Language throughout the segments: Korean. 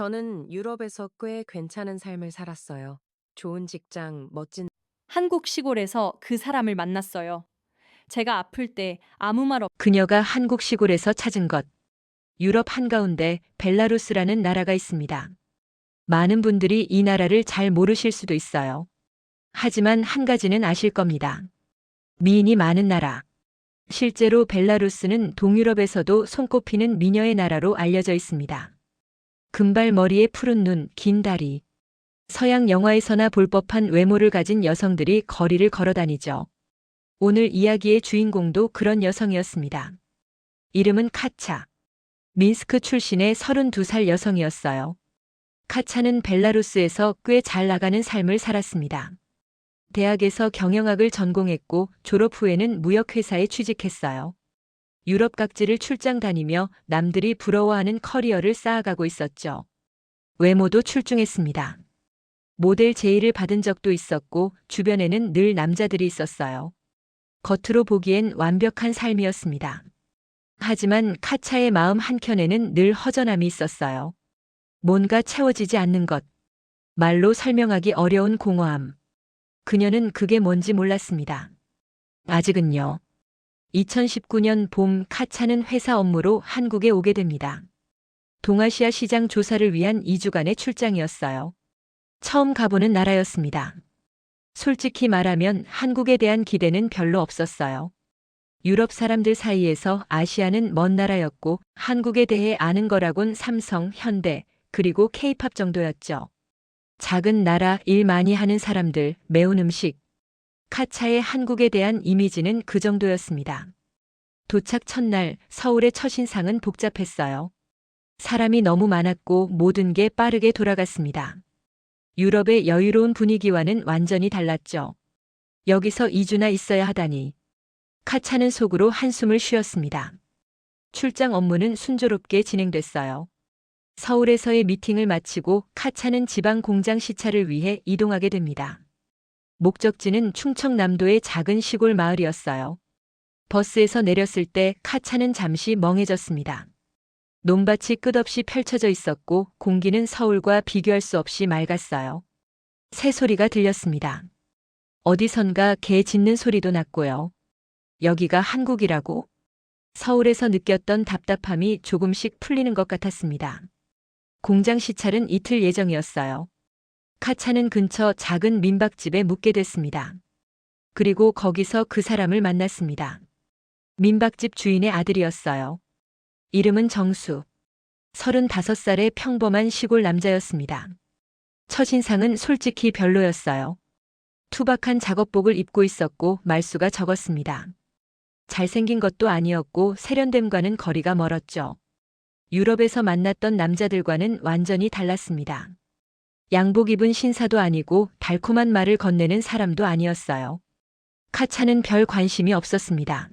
저는 유럽에서 꽤 괜찮은 삶을 살았어요. 좋은 직장, 멋진 한국 시골에서 그 사람을 만났어요. 제가 아플 때 아무 말 없, 그녀가 한국 시골에서 찾은 것. 유럽 한가운데 벨라루스라는 나라가 있습니다. 많은 분들이 이 나라를 잘 모르실 수도 있어요. 하지만 한 가지는 아실 겁니다. 미인이 많은 나라. 실제로 벨라루스는 동유럽에서도 손꼽히는 미녀의 나라로 알려져 있습니다. 금발 머리에 푸른 눈, 긴 다리. 서양 영화에서나 볼 법한 외모를 가진 여성들이 거리를 걸어 다니죠. 오늘 이야기의 주인공도 그런 여성이었습니다. 이름은 카차. 민스크 출신의 32살 여성이었어요. 카차는 벨라루스에서 꽤 잘 나가는 삶을 살았습니다. 대학에서 경영학을 전공했고 졸업 후에는 무역회사에 취직했어요. 유럽 각지를 출장 다니며 남들이 부러워하는 커리어를 쌓아가고 있었죠. 외모도 출중했습니다. 모델 제의를 받은 적도 있었고 주변에는 늘 남자들이 있었어요. 겉으로 보기엔 완벽한 삶이었습니다. 하지만 카차의 마음 한켠에는 늘 허전함이 있었어요. 뭔가 채워지지 않는 것. 말로 설명하기 어려운 공허함. 그녀는 그게 뭔지 몰랐습니다. 아직은요. 2019년 봄 카차는 회사 업무로 한국에 오게 됩니다. 동아시아 시장 조사를 위한 2주간의 출장이었어요. 처음 가보는 나라였습니다. 솔직히 말하면 한국에 대한 기대는 별로 없었어요. 유럽 사람들 사이에서 아시아는 먼 나라였고 한국에 대해 아는 거라곤 삼성, 현대, 그리고 케이팝 정도였죠. 작은 나라, 일 많이 하는 사람들, 매운 음식. 카차의 한국에 대한 이미지는 그 정도였습니다. 도착 첫날 서울의 첫인상은 복잡했어요. 사람이 너무 많았고 모든 게 빠르게 돌아갔습니다. 유럽의 여유로운 분위기와는 완전히 달랐죠. 여기서 2주나 있어야 하다니. 카차는 속으로 한숨을 쉬었습니다. 출장 업무는 순조롭게 진행됐어요. 서울에서의 미팅을 마치고 카차는 지방 공장 시차를 위해 이동하게 됩니다. 목적지는 충청남도의 작은 시골 마을이었어요. 버스에서 내렸을 때 카차는 잠시 멍해졌습니다. 논밭이 끝없이 펼쳐져 있었고 공기는 서울과 비교할 수 없이 맑았어요. 새소리가 들렸습니다. 어디선가 개 짖는 소리도 났고요. 여기가 한국이라고? 서울에서 느꼈던 답답함이 조금씩 풀리는 것 같았습니다. 공장 시찰은 이틀 예정이었어요. 카차는 근처 작은 민박집에 묵게 됐습니다. 그리고 거기서 그 사람을 만났습니다. 민박집 주인의 아들이었어요. 이름은 정수. 35살의 평범한 시골 남자였습니다. 첫인상은 솔직히 별로였어요. 투박한 작업복을 입고 있었고 말수가 적었습니다. 잘생긴 것도 아니었고 세련됨과는 거리가 멀었죠. 유럽에서 만났던 남자들과는 완전히 달랐습니다. 양복 입은 신사도 아니고 달콤한 말을 건네는 사람도 아니었어요. 카차는 별 관심이 없었습니다.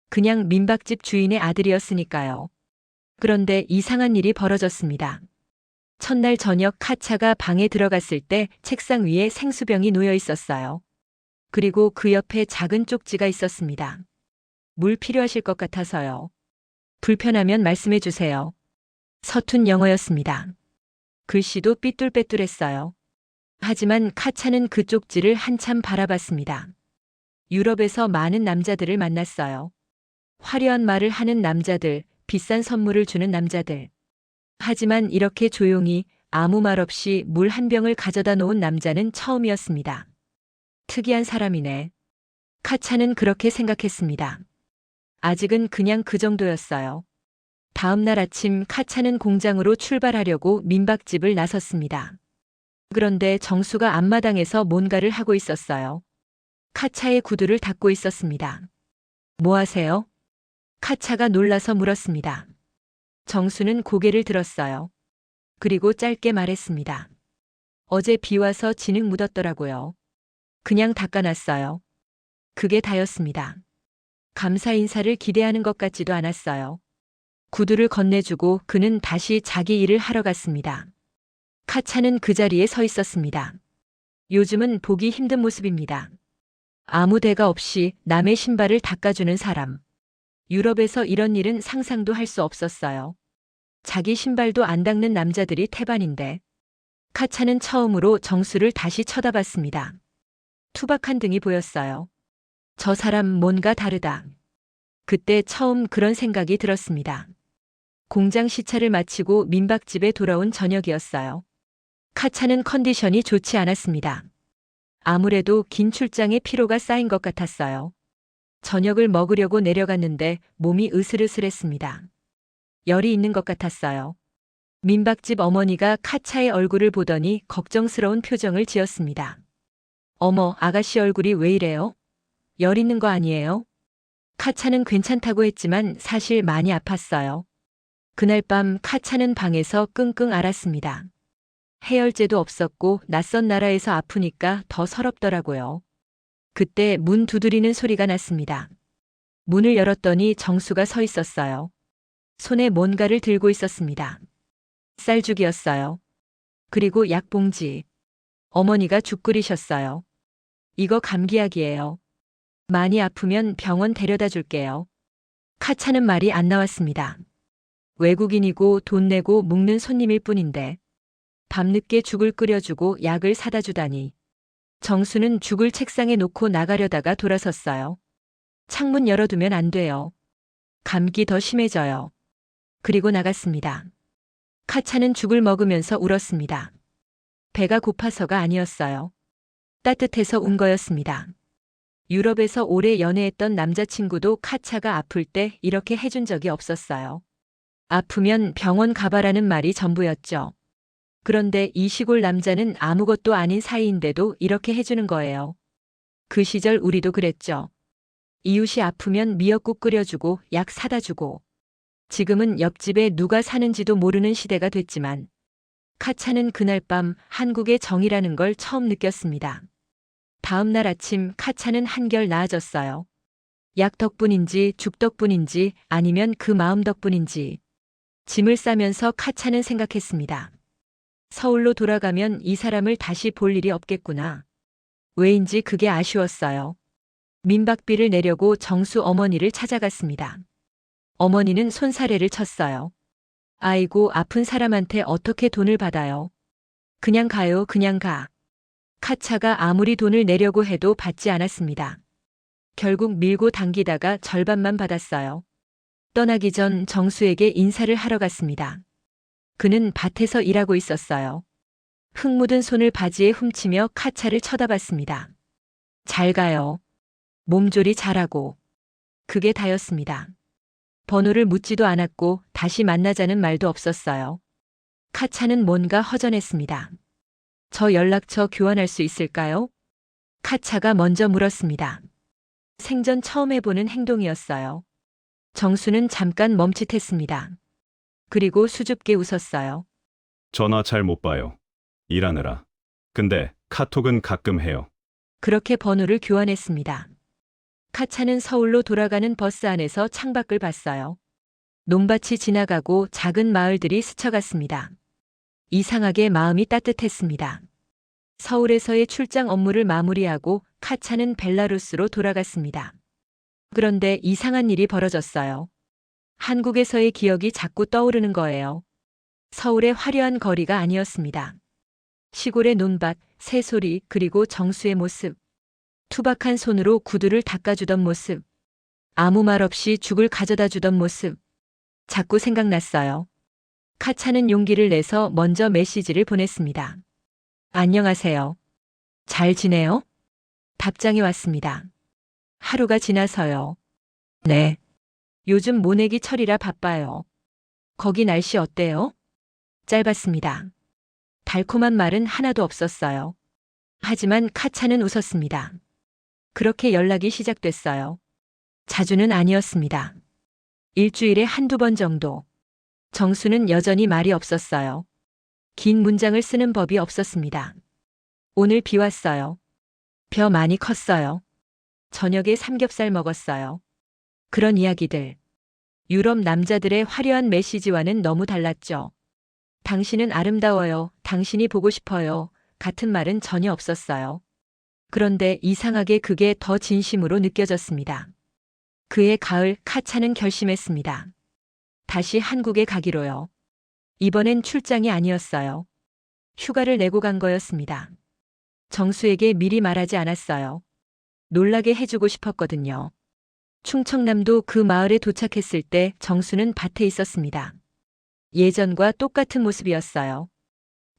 그냥 민박집 주인의 아들이었으니까요. 그런데 이상한 일이 벌어졌습니다. 첫날 저녁 카차가 방에 들어갔을 때 책상 위에 생수병이 놓여 있었어요. 그리고 그 옆에 작은 쪽지가 있었습니다. 물 필요하실 것 같아서요. 불편하면 말씀해 주세요. 서툰 영어였습니다. 글씨도 삐뚤빼뚤했어요. 하지만 카차는 그 쪽지를 한참 바라봤습니다. 유럽에서 많은 남자들을 만났어요. 화려한 말을 하는 남자들, 비싼 선물을 주는 남자들. 하지만 이렇게 조용히 아무 말 없이 물 한 병을 가져다 놓은 남자는 처음이었습니다. 특이한 사람이네. 카차는 그렇게 생각했습니다. 아직은 그냥 그 정도였어요. 다음 날 아침 카차는 공장으로 출발하려고 민박집을 나섰습니다. 그런데 정수가 앞마당에서 뭔가를 하고 있었어요. 카차의 구두를 닦고 있었습니다. 뭐 하세요? 카차가 놀라서 물었습니다. 정수는 고개를 들었어요. 그리고 짧게 말했습니다. 어제 비 와서 진흙 묻었더라고요. 그냥 닦아놨어요. 그게 다였습니다. 감사 인사를 기대하는 것 같지도 않았어요. 구두를 건네주고 그는 다시 자기 일을 하러 갔습니다. 카차는 그 자리에 서 있었습니다. 요즘은 보기 힘든 모습입니다. 아무 대가 없이 남의 신발을 닦아주는 사람. 유럽에서 이런 일은 상상도 할 수 없었어요. 자기 신발도 안 닦는 남자들이 태반인데. 카차는 처음으로 정수를 다시 쳐다봤습니다. 투박한 등이 보였어요. 저 사람 뭔가 다르다. 그때 처음 그런 생각이 들었습니다. 공장 시차를 마치고 민박집에 돌아온 저녁이었어요. 카차는 컨디션이 좋지 않았습니다. 아무래도 긴 출장에 피로가 쌓인 것 같았어요. 저녁을 먹으려고 내려갔는데 몸이 으슬으슬했습니다. 열이 있는 것 같았어요. 민박집 어머니가 카차의 얼굴을 보더니 걱정스러운 표정을 지었습니다. 어머, 아가씨 얼굴이 왜 이래요? 열 있는 거 아니에요? 카차는 괜찮다고 했지만 사실 많이 아팠어요. 그날 밤 카차는 방에서 끙끙 앓았습니다. 해열제도 없었고 낯선 나라에서 아프니까 더 서럽더라고요. 그때 문 두드리는 소리가 났습니다. 문을 열었더니 정수가 서 있었어요. 손에 뭔가를 들고 있었습니다. 쌀죽이었어요. 그리고 약봉지. 어머니가 죽 끓이셨어요. 이거 감기약이에요. 많이 아프면 병원 데려다 줄게요. 카차는 말이 안 나왔습니다. 외국인이고 돈 내고 묵는 손님일 뿐인데 밤늦게 죽을 끓여주고 약을 사다 주다니. 정수는 죽을 책상에 놓고 나가려다가 돌아섰어요. 창문 열어두면 안 돼요. 감기 더 심해져요. 그리고 나갔습니다. 카차는 죽을 먹으면서 울었습니다. 배가 고파서가 아니었어요. 따뜻해서 운 거였습니다. 유럽에서 오래 연애했던 남자친구도 카차가 아플 때 이렇게 해준 적이 없었어요. 아프면 병원 가봐라는 말이 전부였죠. 그런데 이 시골 남자는 아무것도 아닌 사이인데도 이렇게 해주는 거예요. 그 시절 우리도 그랬죠. 이웃이 아프면 미역국 끓여주고 약 사다 주고. 지금은 옆집에 누가 사는지도 모르는 시대가 됐지만 카차는 그날 밤 한국의 정이라는 걸 처음 느꼈습니다. 다음 날 아침 카차는 한결 나아졌어요. 약 덕분인지 죽 덕분인지 아니면 그 마음 덕분인지. 짐을 싸면서 카차는 생각했습니다. 서울로 돌아가면 이 사람을 다시 볼 일이 없겠구나. 왜인지 그게 아쉬웠어요. 민박비를 내려고 정수 어머니를 찾아갔습니다. 어머니는 손사래를 쳤어요. 아이고, 아픈 사람한테 어떻게 돈을 받아요? 그냥 가요, 그냥 가. 카차가 아무리 돈을 내려고 해도 받지 않았습니다. 결국 밀고 당기다가 절반만 받았어요. 떠나기 전 정수에게 인사를 하러 갔습니다. 그는 밭에서 일하고 있었어요. 흙 묻은 손을 바지에 훔치며 카차를 쳐다봤습니다. 잘 가요. 몸조리 잘하고. 그게 다였습니다. 번호를 묻지도 않았고 다시 만나자는 말도 없었어요. 카차는 뭔가 허전했습니다. 저 연락처 교환할 수 있을까요? 카차가 먼저 물었습니다. 생전 처음 해보는 행동이었어요. 정수는 잠깐 멈칫했습니다. 그리고 수줍게 웃었어요. 전화 잘 못 봐요. 일하느라. 근데 카톡은 가끔 해요. 그렇게 번호를 교환했습니다. 카차는 서울로 돌아가는 버스 안에서 창밖을 봤어요. 논밭이 지나가고 작은 마을들이 스쳐갔습니다. 이상하게 마음이 따뜻했습니다. 서울에서의 출장 업무를 마무리하고 카차는 벨라루스로 돌아갔습니다. 그런데 이상한 일이 벌어졌어요. 한국에서의 기억이 자꾸 떠오르는 거예요. 서울의 화려한 거리가 아니었습니다. 시골의 논밭, 새소리, 그리고 정수의 모습. 투박한 손으로 구두를 닦아주던 모습. 아무 말 없이 죽을 가져다 주던 모습. 자꾸 생각났어요. 카차는 용기를 내서 먼저 메시지를 보냈습니다. 안녕하세요. 잘 지내요? 답장이 왔습니다. 하루가 지나서요. 네. 요즘 모내기 철이라 바빠요. 거기 날씨 어때요? 짧았습니다. 달콤한 말은 하나도 없었어요. 하지만 카차는 웃었습니다. 그렇게 연락이 시작됐어요. 자주는 아니었습니다. 일주일에 한두 번 정도. 정수는 여전히 말이 없었어요. 긴 문장을 쓰는 법이 없었습니다. 오늘 비 왔어요. 벼 많이 컸어요. 저녁에 삼겹살 먹었어요. 그런 이야기들. 유럽 남자들의 화려한 메시지와는 너무 달랐죠. 당신은 아름다워요. 당신이 보고 싶어요. 같은 말은 전혀 없었어요. 그런데 이상하게 그게 더 진심으로 느껴졌습니다. 그해 가을 카차는 결심했습니다. 다시 한국에 가기로요. 이번엔 출장이 아니었어요. 휴가를 내고 간 거였습니다. 정수에게 미리 말하지 않았어요. 놀라게 해주고 싶었거든요. 충청남도 그 마을에 도착했을 때 정수는 밭에 있었습니다. 예전과 똑같은 모습이었어요.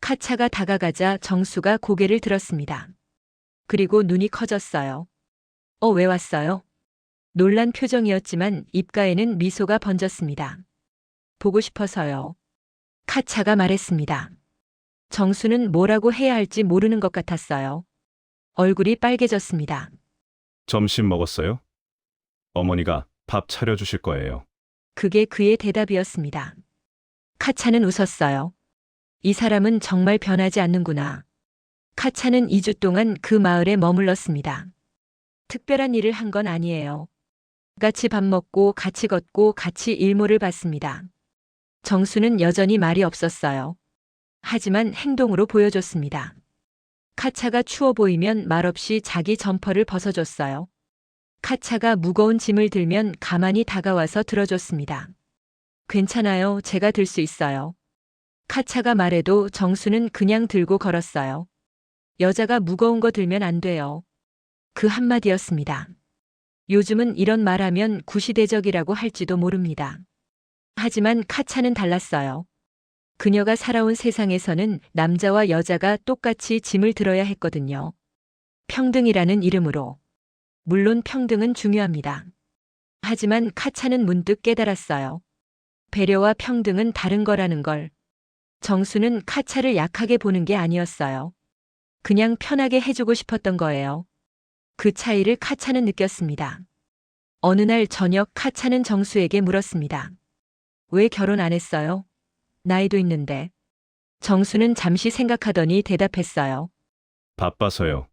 카차가 다가가자 정수가 고개를 들었습니다. 그리고 눈이 커졌어요. 왜 왔어요? 놀란 표정이었지만 입가에는 미소가 번졌습니다. 보고 싶어서요. 카차가 말했습니다. 정수는 뭐라고 해야 할지 모르는 것 같았어요. 얼굴이 빨개졌습니다. 점심 먹었어요? 어머니가 밥 차려주실 거예요. 그게 그의 대답이었습니다. 카차는 웃었어요. 이 사람은 정말 변하지 않는구나. 카차는 2주 동안 그 마을에 머물렀습니다. 특별한 일을 한 건 아니에요. 같이 밥 먹고 같이 걷고 같이 일몰을 봤습니다. 정수는 여전히 말이 없었어요. 하지만 행동으로 보여줬습니다. 카차가 추워 보이면 말없이 자기 점퍼를 벗어줬어요. 카차가 무거운 짐을 들면 가만히 다가와서 들어줬습니다. 괜찮아요. 제가 들 수 있어요. 카차가 말해도 정수는 그냥 들고 걸었어요. 여자가 무거운 거 들면 안 돼요. 그 한마디였습니다. 요즘은 이런 말하면 구시대적이라고 할지도 모릅니다. 하지만 카차는 달랐어요. 그녀가 살아온 세상에서는 남자와 여자가 똑같이 짐을 들어야 했거든요. 평등이라는 이름으로. 물론 평등은 중요합니다. 하지만 카차는 문득 깨달았어요. 배려와 평등은 다른 거라는 걸. 정수는 카차를 약하게 보는 게 아니었어요. 그냥 편하게 해주고 싶었던 거예요. 그 차이를 카차는 느꼈습니다. 어느 날 저녁 카차는 정수에게 물었습니다. 왜 결혼 안 했어요? 나이도 있는데. 정수는 잠시 생각하더니 대답했어요. 바빠서요.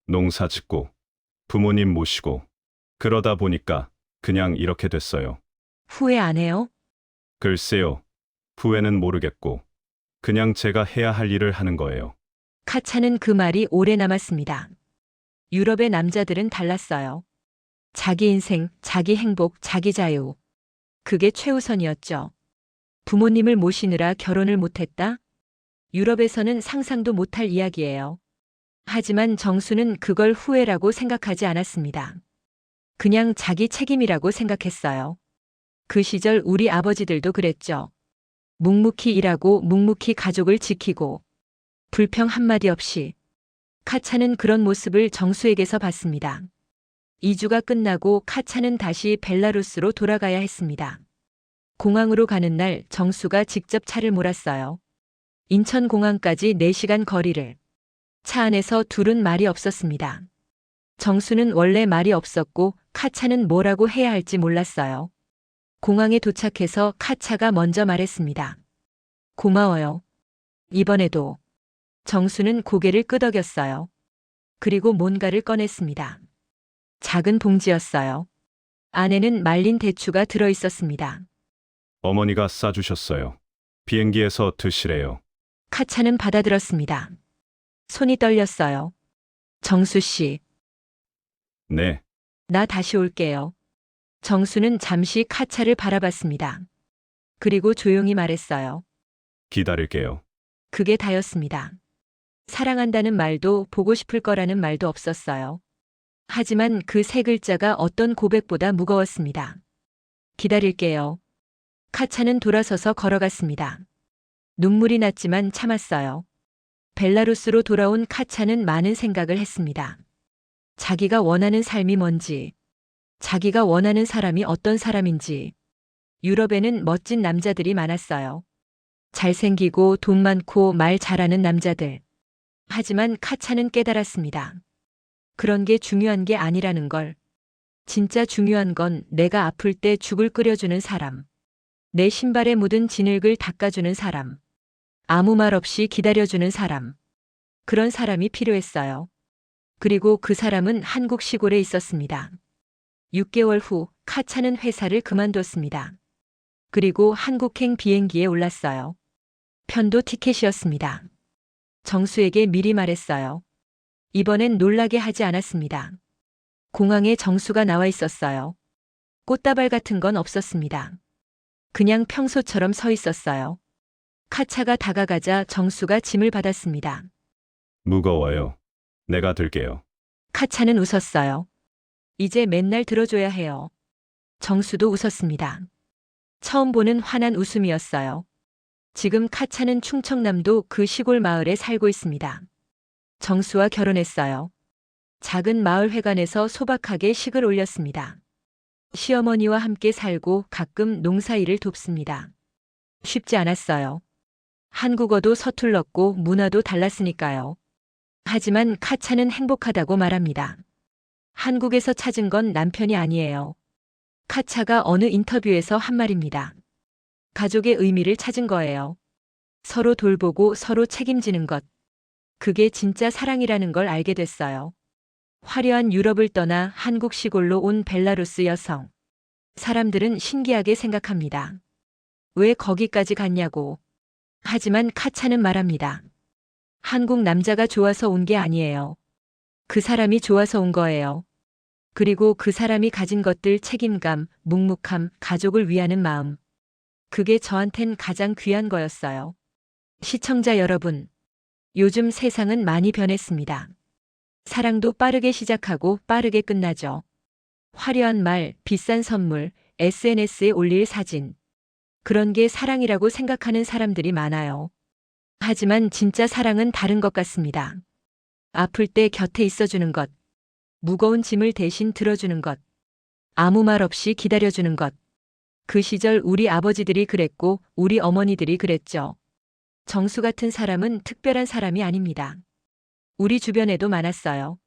농사 짓고 부모님 모시고 그러다 보니까 그냥 이렇게 됐어요. 후회 안 해요? 글쎄요. 후회는 모르겠고 그냥 제가 해야 할 일을 하는 거예요. 카차는 그 말이 오래 남았습니다. 유럽의 남자들은 달랐어요. 자기 인생, 자기 행복, 자기 자유. 그게 최우선이었죠. 부모님을 모시느라 결혼을 못했다? 유럽에서는 상상도 못할 이야기예요. 하지만 정수는 그걸 후회라고 생각하지 않았습니다. 그냥 자기 책임이라고 생각했어요. 그 시절 우리 아버지들도 그랬죠. 묵묵히 일하고 묵묵히 가족을 지키고 불평 한마디 없이. 카차는 그런 모습을 정수에게서 봤습니다. 2주가 끝나고 카차는 다시 벨라루스로 돌아가야 했습니다. 공항으로 가는 날 정수가 직접 차를 몰았어요. 인천공항까지 4시간 거리를. 차 안에서 둘은 말이 없었습니다. 정수는 원래 말이 없었고 카차는 뭐라고 해야 할지 몰랐어요. 공항에 도착해서 카차가 먼저 말했습니다. 고마워요. 이번에도. 정수는 고개를 끄덕였어요. 그리고 뭔가를 꺼냈습니다. 작은 봉지였어요. 안에는 말린 대추가 들어 있었습니다. 어머니가 싸주셨어요. 비행기에서 드시래요. 카차는 받아들었습니다. 손이 떨렸어요. 정수 씨, 네. 나 다시 올게요. 정수는 잠시 카차를 바라봤습니다. 그리고 조용히 말했어요. 기다릴게요. 그게 다였습니다. 사랑한다는 말도 보고 싶을 거라는 말도 없었어요. 하지만 그 세 글자가 어떤 고백보다 무거웠습니다. 기다릴게요. 카차는 돌아서서 걸어갔습니다. 눈물이 났지만 참았어요. 벨라루스로 돌아온 카차는 많은 생각을 했습니다. 자기가 원하는 삶이 뭔지, 자기가 원하는 사람이 어떤 사람인지. 유럽에는 멋진 남자들이 많았어요. 잘생기고 돈 많고 말 잘하는 남자들. 하지만 카차는 깨달았습니다. 그런 게 중요한 게 아니라는 걸. 진짜 중요한 건 내가 아플 때 죽을 끓여주는 사람. 내 신발에 묻은 진흙을 닦아주는 사람. 아무 말 없이 기다려주는 사람. 그런 사람이 필요했어요. 그리고 그 사람은 한국 시골에 있었습니다. 6개월 후 카차는 회사를 그만뒀습니다. 그리고 한국행 비행기에 올랐어요. 편도 티켓이었습니다. 정수에게 미리 말했어요. 이번엔 놀라게 하지 않았습니다. 공항에 정수가 나와 있었어요. 꽃다발 같은 건 없었습니다. 그냥 평소처럼 서 있었어요. 카차가 다가가자 정수가 짐을 받았습니다. 무거워요. 내가 들게요. 카차는 웃었어요. 이제 맨날 들어줘야 해요. 정수도 웃었습니다. 처음 보는 환한 웃음이었어요. 지금 카차는 충청남도 그 시골 마을에 살고 있습니다. 정수와 결혼했어요. 작은 마을 회관에서 소박하게 식을 올렸습니다. 시어머니와 함께 살고 가끔 농사일을 돕습니다. 쉽지 않았어요. 한국어도 서툴렀고 문화도 달랐으니까요. 하지만 카차는 행복하다고 말합니다. 한국에서 찾은 건 남편이 아니에요. 카차가 어느 인터뷰에서 한 말입니다. 가족의 의미를 찾은 거예요. 서로 돌보고 서로 책임지는 것. 그게 진짜 사랑이라는 걸 알게 됐어요. 화려한 유럽을 떠나 한국 시골로 온 벨라루스 여성. 사람들은 신기하게 생각합니다. 왜 거기까지 갔냐고. 하지만 카차는 말합니다. 한국 남자가 좋아서 온 게 아니에요. 그 사람이 좋아서 온 거예요. 그리고 그 사람이 가진 것들 책임감, 묵묵함, 가족을 위하는 마음. 그게 저한텐 가장 귀한 거였어요. 시청자 여러분, 요즘 세상은 많이 변했습니다. 사랑도 빠르게 시작하고 빠르게 끝나죠. 화려한 말, 비싼 선물, SNS에 올릴 사진. 그런 게 사랑이라고 생각하는 사람들이 많아요. 하지만 진짜 사랑은 다른 것 같습니다. 아플 때 곁에 있어주는 것. 무거운 짐을 대신 들어주는 것. 아무 말 없이 기다려주는 것. 그 시절 우리 아버지들이 그랬고 우리 어머니들이 그랬죠. 정수 같은 사람은 특별한 사람이 아닙니다. 우리 주변에도 많았어요.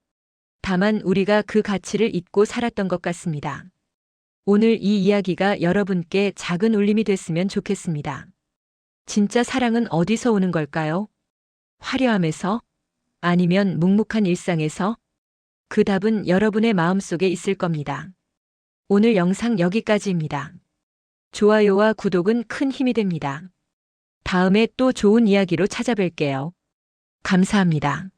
다만 우리가 그 가치를 잊고 살았던 것 같습니다. 오늘 이 이야기가 여러분께 작은 울림이 됐으면 좋겠습니다. 진짜 사랑은 어디서 오는 걸까요? 화려함에서? 아니면 묵묵한 일상에서? 그 답은 여러분의 마음속에 있을 겁니다. 오늘 영상 여기까지입니다. 좋아요와 구독은 큰 힘이 됩니다. 다음에 또 좋은 이야기로 찾아뵐게요. 감사합니다.